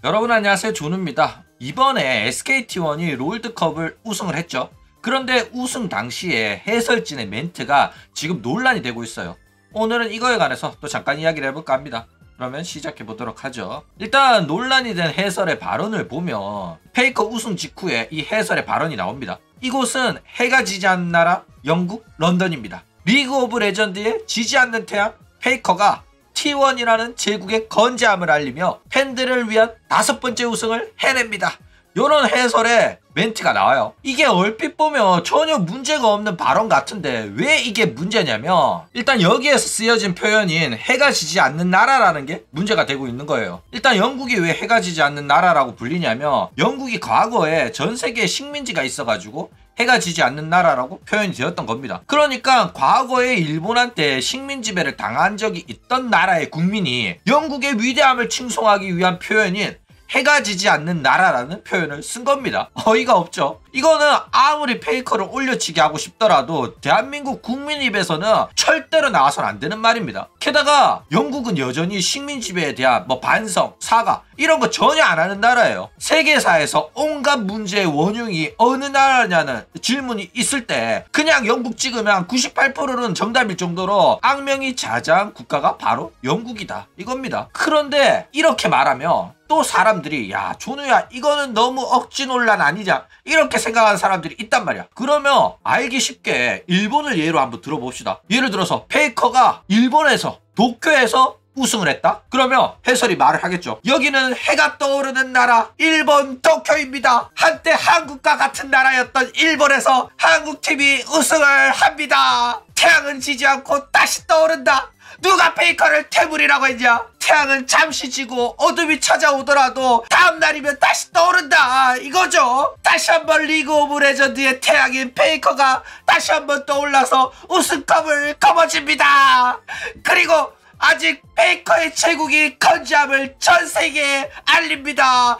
여러분 안녕하세요, 준우입니다. 이번에 SKT1이 롤드컵을 우승을 했죠. 그런데 우승 당시에 해설진의 멘트가 지금 논란이 되고 있어요. 오늘은 이거에 관해서 또 잠깐 이야기를 해볼까 합니다. 그러면 시작해 보도록 하죠. 일단 논란이 된 해설의 발언을 보면 페이커 우승 직후에 이 해설의 발언이 나옵니다. 이곳은 해가 지지 않는 나라 영국 런던입니다. 리그 오브 레전드에 지지 않는 태양 페이커가 T1이라는 제국의 건재함을 알리며 팬들을 위한 5번째 우승을 해냅니다. 요런 해설의 멘트가 나와요. 이게 얼핏 보면 전혀 문제가 없는 발언 같은데 왜 이게 문제냐면, 일단 여기에서 쓰여진 표현인 해가 지지 않는 나라라는 게 문제가 되고 있는 거예요. 일단 영국이 왜 해가 지지 않는 나라라고 불리냐면, 영국이 과거에 전 세계에 식민지가 있어가지고 해가 지지 않는 나라라고 표현이 되었던 겁니다. 그러니까 과거에 일본한테 식민지배를 당한 적이 있던 나라의 국민이 영국의 위대함을 칭송하기 위한 표현인 해가 지지 않는 나라라는 표현을 쓴 겁니다. 어이가 없죠. 이거는 아무리 페이커를 올려치기 하고 싶더라도 대한민국 국민 입에서는 절대로 나와서는 안 되는 말입니다. 게다가 영국은 여전히 식민지배에 대한 반성, 사과 이런 거 전혀 안 하는 나라예요. 세계사에서 온갖 문제의 원흉이 어느 나라냐는 질문이 있을 때 그냥 영국 찍으면 98%는 정답일 정도로 악명이 자자한 국가가 바로 영국이다 이겁니다. 그런데 이렇게 말하면 또 사람들이 야 준우야 이거는 너무 억지 논란 아니냐 이렇게 생각하는 사람들이 있단 말이야. 그러면 알기 쉽게 일본을 예로 한번 들어봅시다. 예를 들어서 페이커가 일본에서 도쿄에서 우승을 했다? 그러면 해설이 말을 하겠죠. 여기는 해가 떠오르는 나라 일본 도쿄입니다. 한때 한국과 같은 나라였던 일본에서 한국팀이 우승을 합니다. 태양은 지지 않고 다시 떠오른다. 누가 페이커를 퇴물이라고 했냐? 태양은 잠시 지고 어둠이 찾아오더라도 다음날이면 다시 떠오른다 이거죠. 다시 한번 리그 오브 레전드의 태양인 페이커가 다시 한번 떠올라서 우승컵을 거머쥡니다. 그리고 아직 페이커의 제국이 건재함을 전 세계에 알립니다.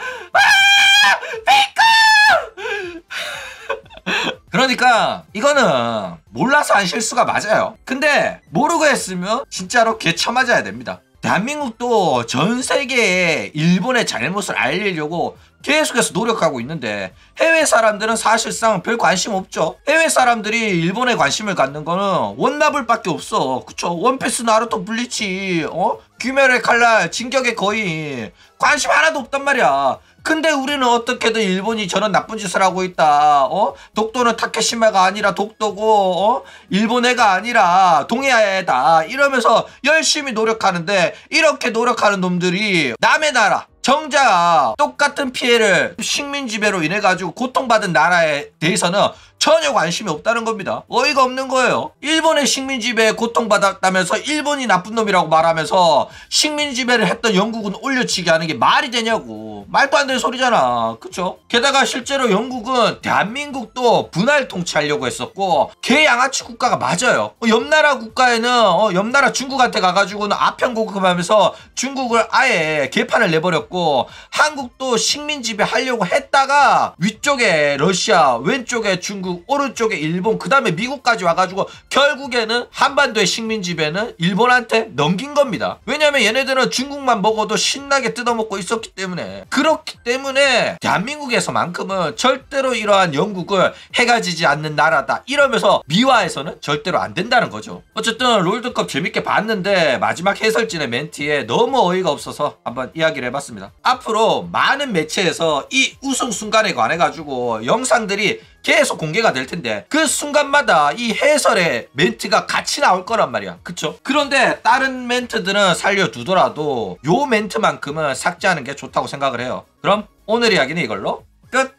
페이커! 그러니까 이거는 몰라서 한 실수가 맞아요. 근데 모르고 했으면 진짜로 개쳐맞아야 됩니다. 대한민국도 전 세계에 일본의 잘못을 알리려고 계속해서 노력하고 있는데 해외 사람들은 사실상 별 관심 없죠. 해외 사람들이 일본에 관심을 갖는 거는 원나블밖에 없어. 그쵸? 원피스, 나루토, 블리치, 귀멸의 칼날, 진격의 거인 관심 하나도 없단 말이야. 근데 우리는 어떻게든 일본이 저런 나쁜 짓을 하고 있다. 독도는 타케시마가 아니라 독도고, 일본 애가 아니라 동해아다. 이러면서 열심히 노력하는데, 이렇게 노력하는 놈들이 남의 나라, 정작 똑같은 피해를 식민지배로 인해가지고 고통받은 나라에 대해서는 전혀 관심이 없다는 겁니다. 어이가 없는 거예요. 일본의 식민지배에 고통받았다면서 일본이 나쁜 놈이라고 말하면서 식민지배를 했던 영국은 올려치기 하는 게 말이 되냐고. 말도 안 되는 소리잖아. 그쵸? 게다가 실제로 영국은 대한민국도 분할 통치하려고 했었고 개양아치 국가가 맞아요. 옆나라 국가에는 옆나라 중국한테 가가지고는 아편고급하면서 중국을 아예 개판을 내버렸고, 한국도 식민지배 하려고 했다가 위쪽에 러시아, 왼쪽에 중국, 오른쪽에 일본, 그 다음에 미국까지 와가지고 결국에는 한반도의 식민지배는 일본한테 넘긴 겁니다. 왜냐면 얘네들은 중국만 먹어도 신나게 뜯어먹고 있었기 때문에. 그렇기 때문에 대한민국에서만큼은 절대로 이러한 영국을 해가 지지 않는 나라다 이러면서 미화해서는 절대로 안 된다는 거죠. 어쨌든 롤드컵 재밌게 봤는데 마지막 해설진의 멘트에 너무 어이가 없어서 한번 이야기를 해봤습니다. 앞으로 많은 매체에서 이 우승 순간에 관해 가지고 영상들이 계속 공개가 될 텐데 그 순간마다 이 해설의 멘트가 같이 나올 거란 말이야. 그쵸? 그런데 다른 멘트들은 살려두더라도 요 멘트만큼은 삭제하는 게 좋다고 생각을 해요. 그럼 오늘 이야기는 이걸로 끝!